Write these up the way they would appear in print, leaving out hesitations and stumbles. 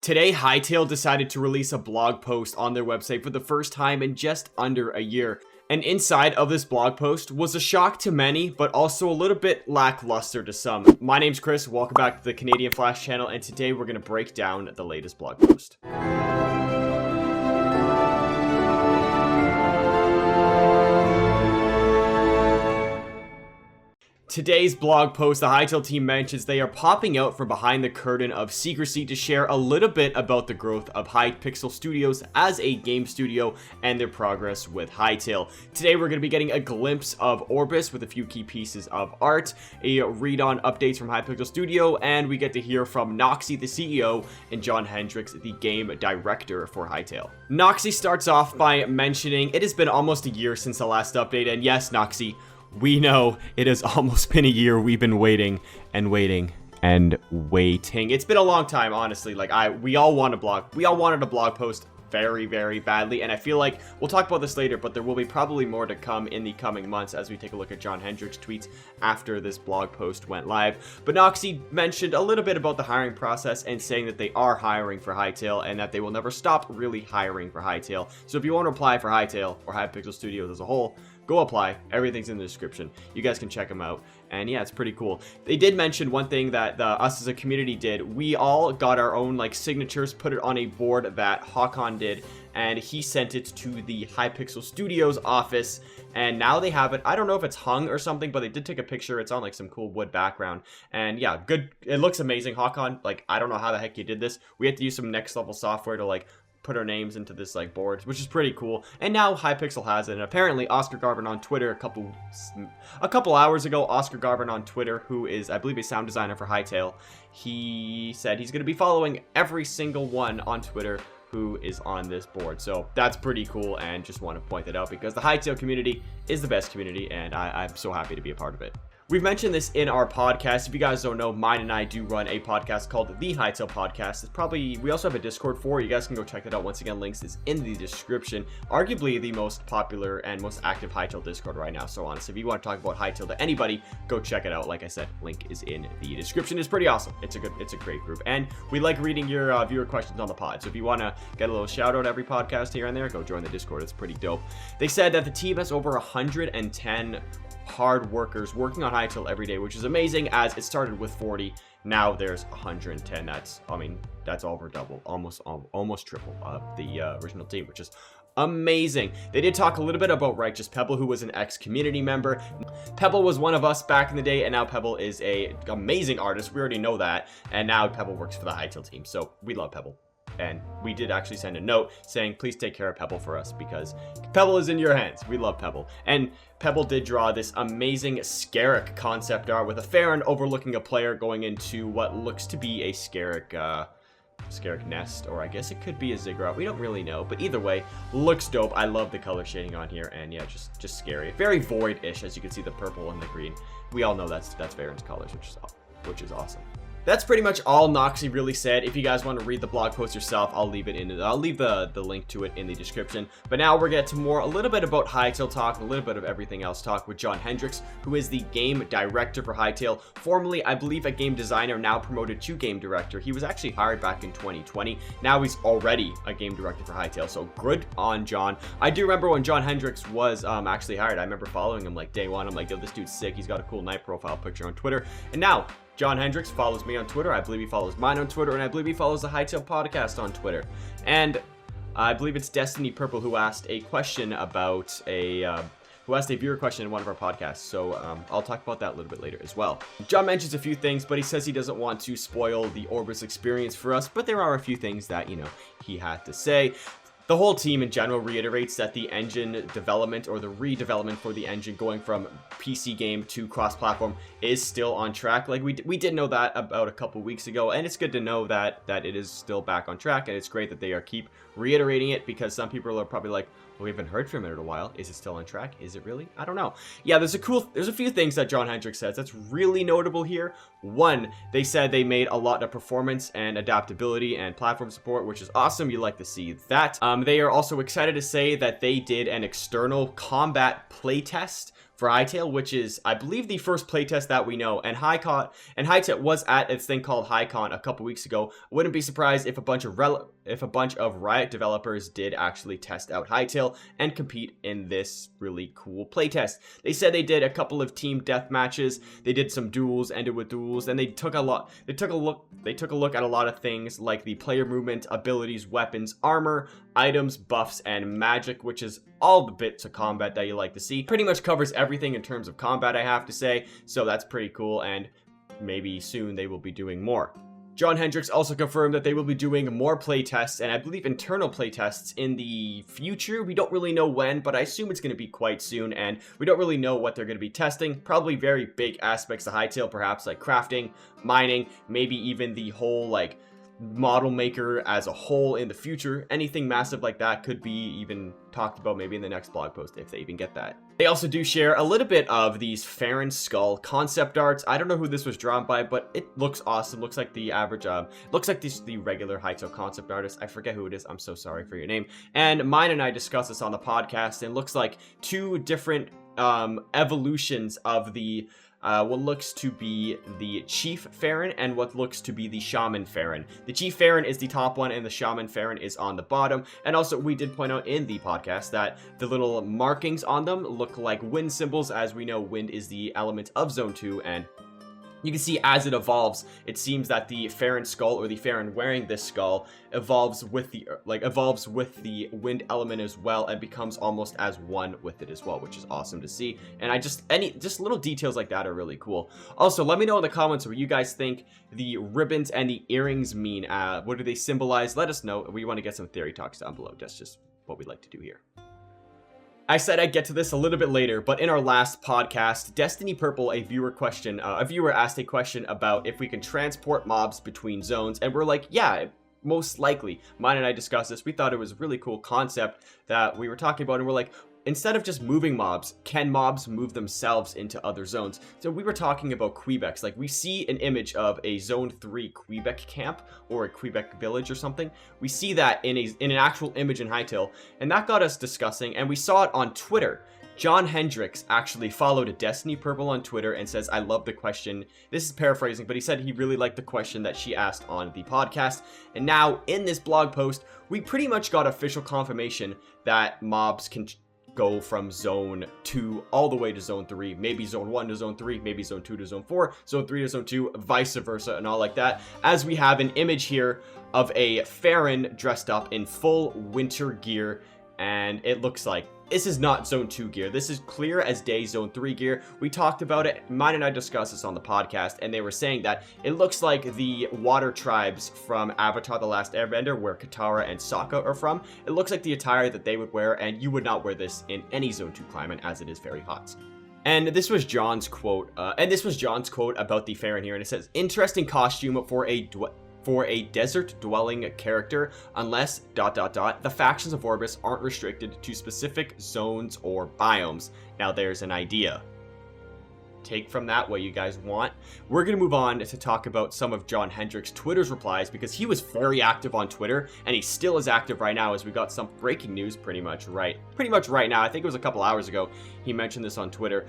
Today, Hytale decided to release a blog post on their website for the first time in just under a year. And inside of this blog post was a shock to many, but also a little bit lackluster to some. My name's Chris, welcome back to the Canadian Flash channel, and today we're going to break down the latest blog post. Today's blog post, the Hytale team mentions they are popping out from behind the curtain of secrecy to share a little bit about the growth of Hypixel Studios as a game studio and their progress with Hytale. Today we're going to be getting a glimpse of Orbis with a few key pieces of art, a read on updates from Hypixel Studio, and we get to hear from Noxy, the CEO, and John Hendricks, the game director for Hytale. Noxy starts off by mentioning it has been almost a year since the last update, and yes, Noxy, we know it has almost been a year. We've been waiting and waiting and waiting. It's been a long time, honestly. We all wanted a blog post very, very badly, and I feel like we'll talk about this later, but there will be probably more to come in the coming months as we take a look at John Hendricks' tweets after this blog post went live. But Noxy mentioned a little bit about the hiring process and saying that they are hiring for Hytale and that they will never stop really hiring for Hytale. So if you want to apply for Hytale or Hypixel Studios as a whole, go apply. Everything's in the description. You guys can check them out. And yeah, it's pretty cool. They did mention one thing that us as a community did. We all got our own signatures, put it on a board that Hakan did, and he sent it to the Hypixel Studios office, and now they have it. I don't know if it's hung or something, but they did take a picture. It's on some cool wood background, and yeah, good. It looks amazing. Hakan, I don't know how the heck you did this. We had to use some next level software to put our names into this board, which is pretty cool. And now Hypixel has it, and apparently Oscar Garvin on Twitter a couple hours ago, Oscar Garvin on Twitter, who is I believe a sound designer for Hytale, he said he's going to be following every single one on Twitter who is on this board. So that's pretty cool, and just want to point that out because the Hytale community is the best community, and I'm so happy to be a part of it. We've mentioned this in our podcast. If you guys don't know, mine and I do run a podcast called The Hytale Podcast. We also have a Discord for it. You guys can go check that out. Once again, links is in the description. Arguably the most popular and most active Hytale Discord right now. So honestly, if you want to talk about Hytale to anybody, go check it out. Like I said, link is in the description. It's pretty awesome. It's a great group. And we like reading your viewer questions on the pod. So if you want to get a little shout out every podcast here and there, go join the Discord. It's pretty dope. They said that the team has over 110 hard workers working on Hytale every day, which is amazing, as it started with 40. Now there's 110. That's over double, almost triple of the original team, which is amazing. They did talk a little bit about Righteous Pebble, who was an ex-community member. Pebble was one of us back in the day, and now Pebble is a amazing artist. We already know that, and now Pebble works for the Hytale team, so we love Pebble. And we did actually send a note saying, please take care of Pebble for us, because Pebble is in your hands. We love Pebble. And Pebble did draw this amazing Scarrick concept art with a Farron overlooking a player going into what looks to be a Scarrick nest, or I guess it could be a ziggurat. We don't really know, but either way, looks dope. I love the color shading on here, and yeah, just scary. Very void-ish, as you can see the purple and the green. We all know that's Farron's colors, which is awesome. That's pretty much all Noxy really said. If you guys want to read the blog post yourself, I'll leave the link to it in the description. But now we're getting to a little bit about Hytale talk, a little bit of everything else talk with John Hendricks, who is the game director for Hytale. Formerly, I believe, a game designer, now promoted to game director. He was actually hired back in 2020. Now he's already a game director for Hytale, so good on John. I do remember when John Hendricks was actually hired. I remember following him day one. I'm like, yo, this dude's sick. He's got a cool night profile picture on Twitter. And now John Hendricks follows me on Twitter. I believe he follows mine on Twitter, and I believe he follows the Hytale podcast on Twitter. And I believe it's Destiny Purple who asked a question about who asked a viewer question in one of our podcasts. So I'll talk about that a little bit later as well. John mentions a few things, but he says he doesn't want to spoil the Orbis experience for us, but there are a few things that, he had to say. The whole team in general reiterates that the engine development, or the redevelopment for the engine going from PC game to cross-platform, is still on track. We did know that about a couple weeks ago, and it's good to know that it is still back on track, and it's great that they keep reiterating it, because some people are probably like, well, we haven't heard from it in a while. Is it still on track? Is it really? I don't know. Yeah, there's a few things that John Hendricks says that's really notable here. One, they said they made a lot of performance and adaptability and platform support, which is awesome. You like to see that. They are also excited to say that they did an external combat playtest for Hytale, which is, I believe, the first playtest that we know. And Hytale was at its thing called HyCon a couple weeks ago. Wouldn't be surprised if a bunch of Riot developers did actually test out Hytale and compete in this really cool playtest. They said they did a couple of team death matches, they did some duels, ended with duels, and they took a look at a lot of things like the player movement, abilities, weapons, armor, items, buffs, and magic, which is all the bits of combat that you like to see. Pretty much covers everything in terms of combat, I have to say, so that's pretty cool, and maybe soon they will be doing more. John Hendricks also confirmed that they will be doing more playtests, and I believe internal playtests in the future. We don't really know when, but I assume it's going to be quite soon, and we don't really know what they're going to be testing. Probably very big aspects of Hytale, perhaps like crafting, mining, maybe even the whole like model maker as a whole in the future. Anything massive like that could be even talked about maybe in the next blog post if they even get that. They also do share a little bit of these Farron skull concept arts. I don't know who this was drawn by, but it looks awesome. Looks like the average looks like the regular Hytale concept artist. I forget who it is. I'm so sorry for your name. And mine and I discussed this on the podcast, and it looks like two different evolutions of the what looks to be the Chief Farron and what looks to be the Shaman Farron. The Chief Farron is the top one and the Shaman Farron is on the bottom. And also we did point out in the podcast that the little markings on them look like wind symbols. As we know, wind is the element of Zone 2, and you can see as it evolves, it seems that the Farron skull, or the Farron wearing this skull, evolves with the wind element as well and becomes almost as one with it as well, which is awesome to see. And just little details like that are really cool. Also, let me know in the comments what you guys think the ribbons and the earrings mean. What do they symbolize? Let us know. We want to get some theory talks down below. That's just what we like to do here. I said I'd get to this a little bit later, but in our last podcast, Destiny Purple, a viewer asked a question about if we can transport mobs between zones, and we're like, yeah, most likely. Mine and I discussed this. We thought it was a really cool concept that we were talking about, and we're like, instead of just moving mobs, can mobs move themselves into other zones? So we were talking about Quebecs. Like, we see an image of a Zone 3 Quebec camp or a Quebec village or something. We see that in an actual image in Hytale, and that got us discussing, and we saw it on Twitter. John Hendricks actually followed a Destiny Purple on Twitter and says, I love the question. This is paraphrasing, but he said he really liked the question that she asked on the podcast. And now, in this blog post, we pretty much got official confirmation that mobs can go from Zone 2 all the way to Zone 3, maybe Zone 1 to Zone 3, maybe Zone 2 to Zone 4, Zone 3 to Zone 2, vice versa, and all like that. As we have an image here of a Farron dressed up in full winter gear, and it looks like this is not Zone 2 gear. This is clear as day Zone 3 gear. We talked about it. Mine and I discussed this on the podcast, and they were saying that it looks like the water tribes from Avatar: The Last Airbender, where Katara and Sokka are from. It looks like the attire that they would wear, and you would not wear this in any Zone 2 climate, as it is very hot. And this was John's quote. About the Farron here, and it says, "Interesting costume for a desert-dwelling character, unless ... the factions of Orbis aren't restricted to specific zones or biomes." Now there's an idea. Take from that what you guys want. We're going to move on to talk about some of John Hendricks' Twitter's replies, because he was very active on Twitter, and he still is active right now, as we got some breaking news pretty much right now. I think it was a couple hours ago he mentioned this on Twitter.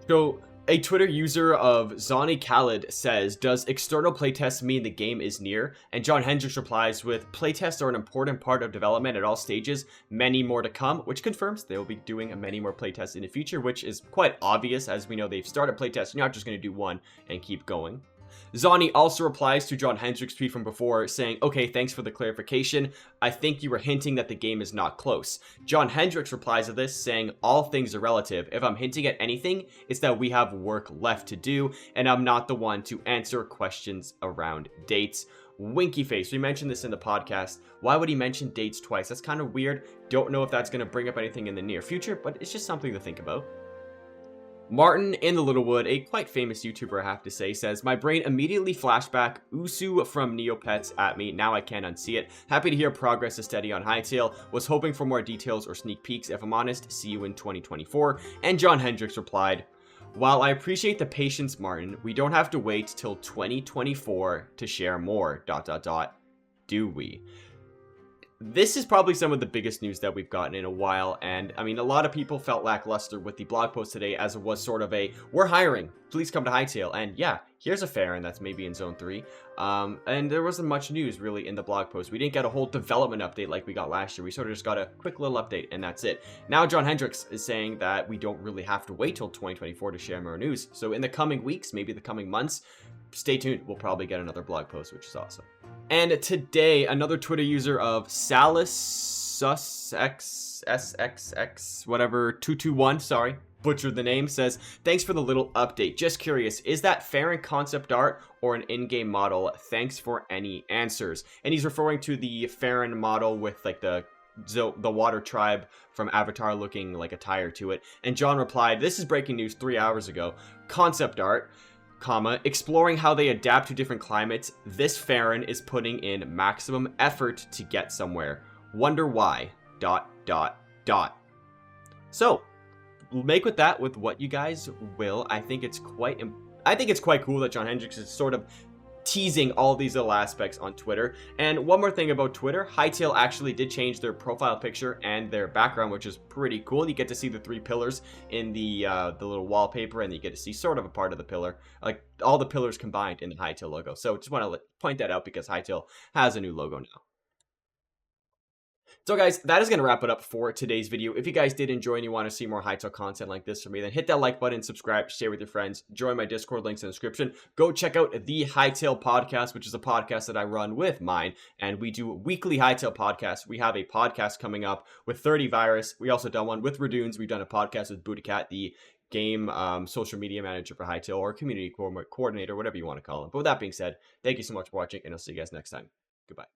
So a Twitter user of Zani Khalid says, "Does external playtests mean the game is near?" And John Hendricks replies with, "Playtests are an important part of development at all stages, many more to come," which confirms they will be doing many more playtests in the future, which is quite obvious, as we know they've started playtests. You're not just going to do one and keep going. Zani also replies to John Hendricks' tweet from before, saying, "Okay, thanks for the clarification. I think you were hinting that the game is not close." John Hendricks replies to this, saying, "All things are relative. If I'm hinting at anything, it's that we have work left to do, and I'm not the one to answer questions around dates." Winky face. We mentioned this in the podcast. Why would he mention dates twice? That's kind of weird. Don't know if that's going to bring up anything in the near future, but it's just something to think about. Martin in the Littlewood, a quite famous YouTuber I have to say, says, "My brain immediately flashed back Usu from Neopets at me. Now I can't unsee it. Happy to hear progress is steady on Hytale. Was hoping for more details or sneak peeks. If I'm honest, see you in 2024. And John Hendricks replied, "While I appreciate the patience, Martin, we don't have to wait till 2024 to share more ... Do we?" This is probably some of the biggest news that we've gotten in a while, and I mean, a lot of people felt lackluster with the blog post today, as it was sort of a, we're hiring, please come to Hytale, and yeah, here's a Farron that's maybe in Zone 3, and there wasn't much news really in the blog post. We didn't get a whole development update like we got last year. We sort of just got a quick little update, and that's it. Now John Hendricks is saying that we don't really have to wait till 2024 to share more news, so in the coming weeks, maybe the coming months, stay tuned, we'll probably get another blog post, which is awesome. And today, another Twitter user of SxXX, whatever, 221, sorry, butchered the name, says, thanks for the little update. Just curious, is that Farron concept art or an in-game model? Thanks for any answers. And he's referring to the Farron model with like the water tribe from Avatar looking like a tire to it. And John replied, this is breaking news 3 hours ago. Concept art, comma, exploring how they adapt to different climates. This Farron is putting in maximum effort to get somewhere. Wonder why, ... So, make with that with what you guys will. I think it's quite cool that John Hendricks is sort of teasing all these little aspects on Twitter. And one more thing about Twitter, Hytale actually did change their profile picture and their background, which is pretty cool. You get to see the 3 pillars in the little wallpaper, and you get to see sort of a part of the pillar, like all the pillars combined in the Hytale logo. So just want to point that out because Hytale has a new logo now. So guys, that is going to wrap it up for today's video. If you guys did enjoy and you want to see more Hytale content like this from me, then hit that like button, subscribe, share with your friends, join my Discord, links in the description. Go check out the Hytale podcast, which is a podcast that I run with mine, and we do weekly Hytale podcasts. We have a podcast coming up with 30 Virus. We also done one with Radoons. We've done a podcast with Bootycat, the game social media manager for Hytale, or community coordinator, whatever you want to call him. But with that being said, thank you so much for watching, and I'll see you guys next time. Goodbye.